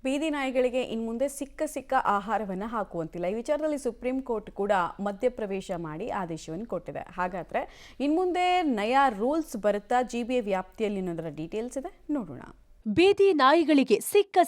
ಬೀದಿ ನಾಯಿಗಳಿಗೆ ಇನ್ಮುಂದೆ ಸಿಕ್ಕ ಆಹಾರವನ್ನು ಹಾಕುವಂತಿಲ್ಲ. ಈ ವಿಚಾರದಲ್ಲಿ ಸುಪ್ರೀಂ ಕೋರ್ಟ್ ಕೂಡ ಮಧ್ಯಪ್ರವೇಶ ಮಾಡಿ ಆದೇಶವನ್ನು ಕೊಟ್ಟಿದೆ. ಹಾಗಾದ್ರೆ ಇನ್ಮುಂದೆ ನಯಾ ರೂಲ್ಸ್ ಬರುತ್ತಾ ಜಿಬಿಎ ವ್ಯಾಪ್ತಿಯಲ್ಲಿ ಅನ್ನೋದರ ಡೀಟೇಲ್ಸ್ ಇದೆ, ನೋಡೋಣ. ಬೀದಿ ನಾಯಿಗಳಿಗೆ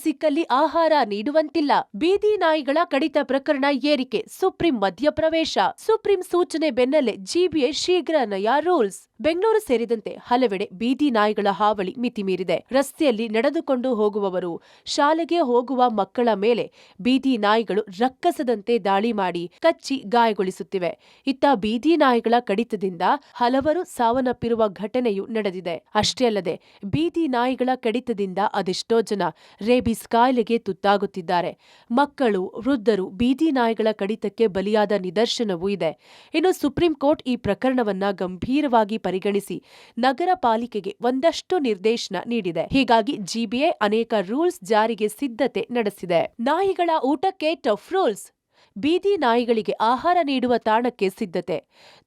ಸಿಕ್ಕಲ್ಲಿ ಆಹಾರ ನೀಡುವಂತಿಲ್ಲ. ಬೀದಿ ನಾಯಿಗಳ ಕಡಿತ ಪ್ರಕರಣ ಏರಿಕೆ, ಸುಪ್ರೀಂ ಮಧ್ಯಪ್ರವೇಶ. ಸುಪ್ರೀಂ ಸೂಚನೆ ಬೆನ್ನಲ್ಲೇ ಜಿಬಿಎ ಶೀಘ್ರ ನಯಾ ರೂಲ್ಸ್. ಬೆಂಗಳೂರು ಸೇರಿದಂತೆ ಹಲವೆಡೆ ಬೀದಿ ನಾಯಿಗಳ ಹಾವಳಿ ಮಿತಿಮೀರಿದೆ. ರಸ್ತೆಯಲ್ಲಿ ನಡೆದುಕೊಂಡು ಹೋಗುವವರು, ಶಾಲೆಗೆ ಹೋಗುವ ಮಕ್ಕಳ ಮೇಲೆ ಬೀದಿ ನಾಯಿಗಳು ರಕ್ಕಸದಂತೆ ದಾಳಿ ಮಾಡಿ ಕಚ್ಚಿ ಗಾಯಗೊಳಿಸುತ್ತಿವೆ. ಇತ್ತ ಬೀದಿ ನಾಯಿಗಳ ಕಡಿತದಿಂದ ಹಲವರು ಸಾವನ್ನಪ್ಪಿರುವ ಘಟನೆಯೂ ನಡೆದಿದೆ. ಅಷ್ಟೇ ಅಲ್ಲದೆ ಬೀದಿ ನಾಯಿಗಳ ಕಡಿತದಿಂದ ಅದೆಷ್ಟೋ ಜನ ರೇಬಿಸ್ ಕಾಯಿಲೆಗೆ ತುತ್ತಾಗುತ್ತಿದ್ದಾರೆ. ಮಕ್ಕಳು, ವೃದ್ಧರು ಬೀದಿ ನಾಯಿಗಳ ಕಡಿತಕ್ಕೆ ಬಲಿಯಾದ ನಿದರ್ಶನವೂ ಇದೆ. ಇನ್ನು ಸುಪ್ರೀಂ ಕೋರ್ಟ್ ಈ ಪ್ರಕರಣವನ್ನ ಗಂಭೀರವಾಗಿ ಪರಿಗಣಿಸಿ ನಗರ ಪಾಲಿಕೆಗೆ ಒಂದಷ್ಟು ನಿರ್ದೇಶನ ನೀಡಿದೆ. ಹೀಗಾಗಿ ಜಿಬಿಎ ಅನೇಕ ರೂಲ್ಸ್ ಜಾರಿಗೆ ಸಿದ್ಧತೆ ನಡೆಸಿದೆ. ನಾಯಿಗಳ ಊಟಕ್ಕೆ ಟಫ್ ರೂಲ್ಸ್. ಬೀದಿ ನಾಯಿಗಳಿಗೆ ಆಹಾರ ನೀಡುವ ತಾಣಕ್ಕೆ ಸಿದ್ಧತೆ.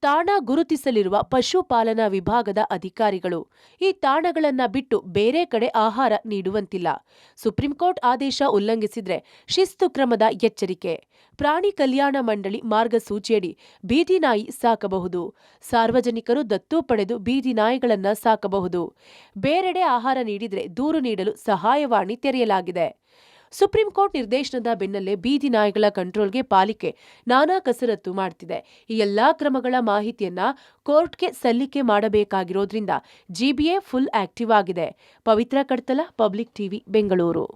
ತಾಣ ಗುರುತಿಸಲಿರುವ ಪಶುಪಾಲನಾ ವಿಭಾಗದ ಅಧಿಕಾರಿಗಳು ಈ ತಾಣಗಳನ್ನ ಬಿಟ್ಟು ಬೇರೆ ಕಡೆ ಆಹಾರ ನೀಡುವಂತಿಲ್ಲ. ಸುಪ್ರೀಂ ಕೋರ್ಟ್ ಆದೇಶ ಉಲ್ಲಂಘಿಸಿದ್ರೆ ಶಿಸ್ತು ಕ್ರಮದ ಎಚ್ಚರಿಕೆ. ಪ್ರಾಣಿ ಕಲ್ಯಾಣ ಮಂಡಳಿ ಮಾರ್ಗಸೂಚಿಯಡಿ ಬೀದಿ ನಾಯಿ ಸಾಕಬಹುದು. ಸಾರ್ವಜನಿಕರು ದತ್ತು ಪಡೆದು ಬೀದಿ ನಾಯಿಗಳನ್ನ ಸಾಕಬಹುದು. ಬೇರೆಡೆ ಆಹಾರ ನೀಡಿದ್ರೆ ದೂರು ನೀಡಲು ಸಹಾಯವಾಣಿ ತೆರೆಯಲಾಗಿದೆ. ಸುಪ್ರೀಂ ಕೋರ್ಟ್ ನಿರ್ದೇಶನದ ಬೆನ್ನಲ್ಲೇ ಬೀದಿ ನಾಯಿಗಳ ಕಂಟ್ರೋಲ್ಗೆ ಪಾಲಿಕೆ ನಾನಾ ಕಸರತ್ತು ಮಾಡ್ತಿದೆ. ಈ ಎಲ್ಲಾ ಕ್ರಮಗಳ ಮಾಹಿತಿಯನ್ನ ಕೋರ್ಟ್ಗೆ ಸಲ್ಲಿಕೆ ಮಾಡಬೇಕಾಗಿರೋದ್ರಿಂದ ಜಿಬಿಎ ಫುಲ್ ಆಕ್ಟಿವ್ ಆಗಿದೆ. ಪವಿತ್ರ ಕಡ್ತಲ, ಪಬ್ಲಿಕ್ ಟಿವಿ, ಬೆಂಗಳೂರು.